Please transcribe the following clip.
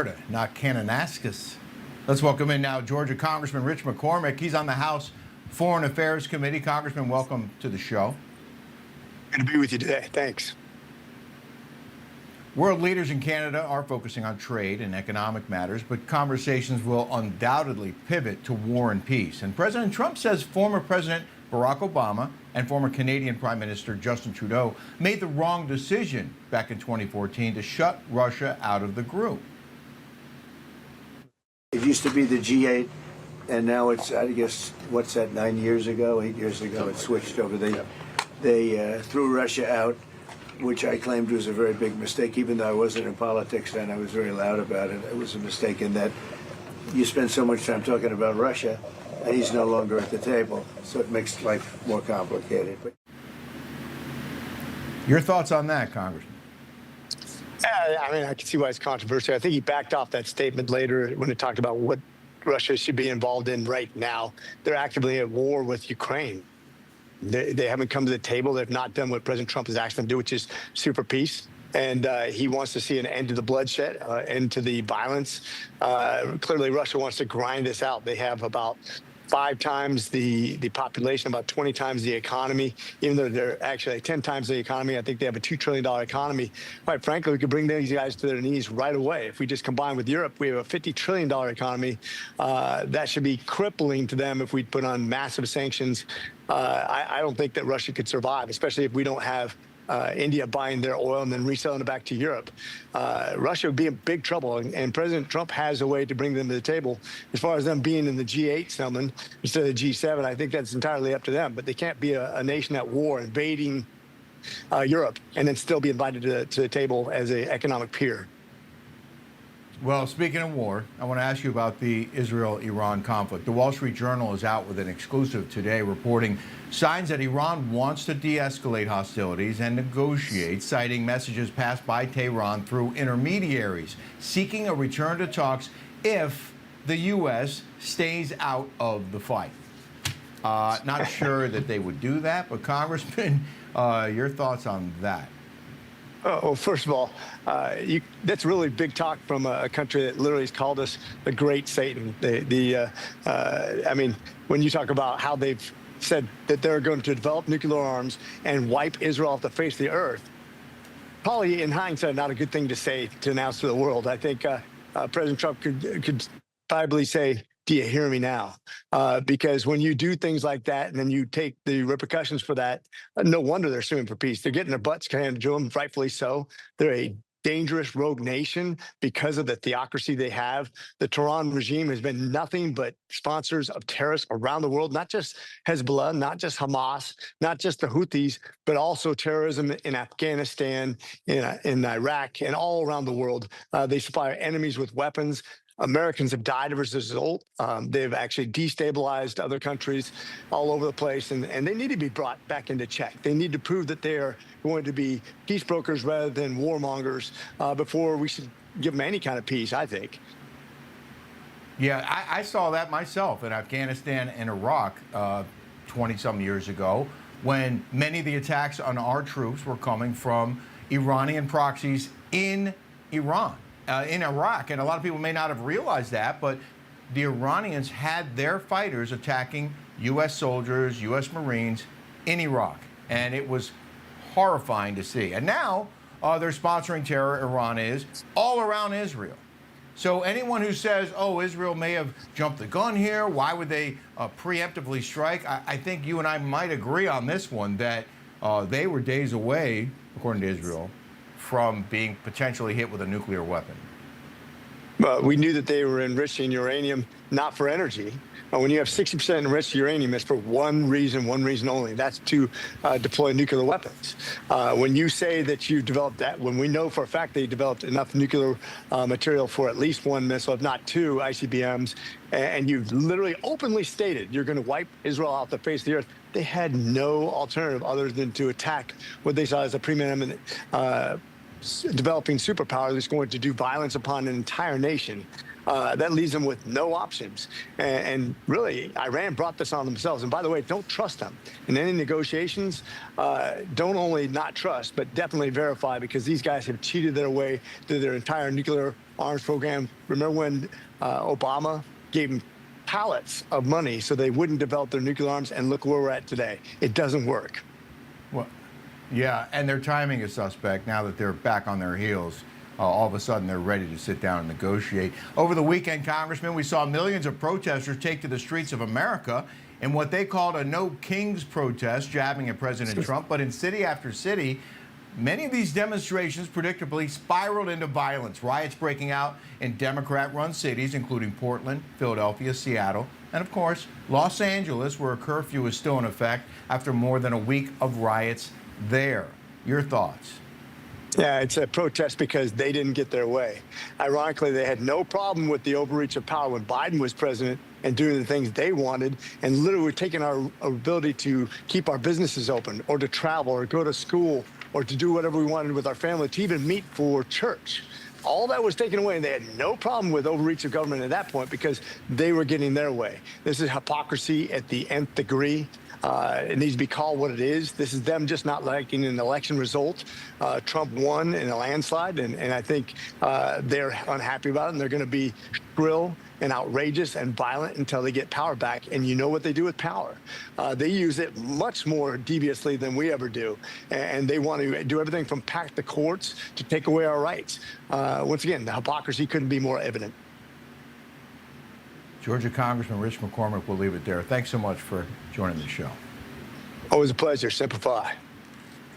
Alberta, not Kananaskis. Let's welcome in now Georgia Congressman Rich McCormick. He's on the House Foreign Affairs Committee. Congressman, welcome to the show. Good to be with you today. Thanks. World leaders in Canada are focusing on trade and economic matters, but conversations will undoubtedly pivot to war and peace. And President Trump says former President Barack Obama and former Canadian Prime Minister Justin Trudeau made the wrong decision back in 2014 to shut Russia out of the group. It used to be the G8, and now it's, I guess, what's that, 8 years ago, it switched over. They threw Russia out, which I claimed was a very big mistake. Even though I wasn't in politics then, I was very loud about it. It was a mistake in that you spend so much time talking about Russia, and he's no longer at the table, so it makes life more complicated. Your thoughts on that, Congressman? I mean, I can see why it's controversial. I think he backed off that statement later when it talked about what Russia should be involved in right now. They're actively at war with Ukraine. They haven't come to the table. They've not done what President Trump is asking them to do, which is sue for peace. And he wants to see an end to the bloodshed, end to the violence. Clearly, Russia wants to grind this out. They have about 5 times the population, about 20 times the economy, even though they're actually 10 times the economy. I think they have a $2 trillion economy. Quite frankly, we could bring these guys to their knees right away. If we just combine with Europe, we have a $50 trillion economy. That should be crippling to them if we put on massive sanctions. I don't think that Russia could survive, especially if we don't have India buying their oil and then reselling it back to Europe. Russia would be in big trouble, and President Trump has a way to bring them to the table. As far as them being in the G8, Selman, instead of the G7, I think that's entirely up to them. But they can't be a nation at war invading Europe and then still be invited to the table as an economic peer. Well, speaking of war, I want to ask you about the Israel-Iran conflict. The Wall Street Journal is out with an exclusive today reporting signs that Iran wants to de-escalate hostilities and negotiate, citing messages passed by Tehran through intermediaries, seeking a return to talks if the U.S. stays out of the fight. Not sure that they would do that, but Congressman, your thoughts on that? Oh, first of all, that's really big talk from a country that literally has called us the Great Satan. I mean, when you talk about how they've said that they're going to develop nuclear arms and wipe Israel off the face of the earth, probably in hindsight, not a good thing to say, to announce to the world. I think President Trump could probably say, do you hear me now? Because when you do things like that and then you take the repercussions for that, no wonder they're suing for peace. They're getting their butts handed to them, rightfully so. They're a dangerous rogue nation because of the theocracy they have. The Tehran regime has been nothing but sponsors of terrorists around the world, not just Hezbollah, not just Hamas, not just the Houthis, but also terrorism in Afghanistan, in Iraq, and all around the world. They supply our enemies with weapons. Americans have died as a result. They've actually destabilized other countries all over the place, and they need to be brought back into check. They need to prove that they are going to be peace brokers rather than warmongers before we should give them any kind of peace, I think. Yeah, I saw that myself in Afghanistan and Iraq 20-some years ago, when many of the attacks on our troops were coming from Iranian proxies in Iran. In Iraq, and a lot of people may not have realized that, but the Iranians had their fighters attacking U.S. soldiers, U.S. Marines in Iraq, and it was horrifying to see. And now they're sponsoring terror, Iran is, all around Israel. So anyone who says, oh, Israel may have jumped the gun here, why would they preemptively strike? I think you and I might agree on this one, that they were days away, according to Israel, from being potentially hit with a nuclear weapon. We knew that they were enriching uranium, not for energy. When you have 60% enriched uranium, it's for one reason only. That's to deploy nuclear weapons. When you say that you developed that, when we know for a fact they developed enough nuclear material for at least 1 missile, if not 2 ICBMs, and you've literally openly stated you're going to wipe Israel off the face of the earth, they had no alternative other than to attack what they saw as a preeminent developing superpower that's going to do violence upon an entire nation. That leaves them with no options. And really, Iran brought this on themselves. And by the way, don't trust them. In any negotiations, don't only not trust, but definitely verify, because these guys have cheated their way through their entire nuclear arms program. Remember when Obama gave them pallets of money so they wouldn't develop their nuclear arms? And look where we're at today. It doesn't work. Well, yeah, and their timing is suspect now that they're back on their heels. All of a sudden, they're ready to sit down and negotiate. Over the weekend, Congressman, we saw millions of protesters take to the streets of America in what they called a No Kings protest, jabbing at President Trump. But in city after city, many of these demonstrations predictably spiraled into violence, riots breaking out in Democrat-run cities, including Portland, Philadelphia, Seattle, and, of course, Los Angeles, where a curfew is still in effect after more than a week of riots there. Your thoughts? Yeah, it's a protest because they didn't get their way. Ironically, they had no problem with the overreach of power when Biden was president and doing the things they wanted, and literally taking our ability to keep our businesses open, or to travel, or go to school, or to do whatever we wanted with our family, to even meet for church. All that was taken away, and they had no problem with overreach of government at that point because they were getting their way. This is hypocrisy at the nth degree. It needs to be called what it is. This is them just not liking an election result. Trump won in a landslide, and I think they're unhappy about it, and they're going to be shrill and outrageous and violent until they get power back. And you know what they do with power. They use it much more deviously than we ever do. And they want to do everything from pack the courts to take away our rights. Once again, the hypocrisy couldn't be more evident. Georgia Congressman Rich McCormick, will leave it there. Thanks so much for joining the show. Always a pleasure. Simplify.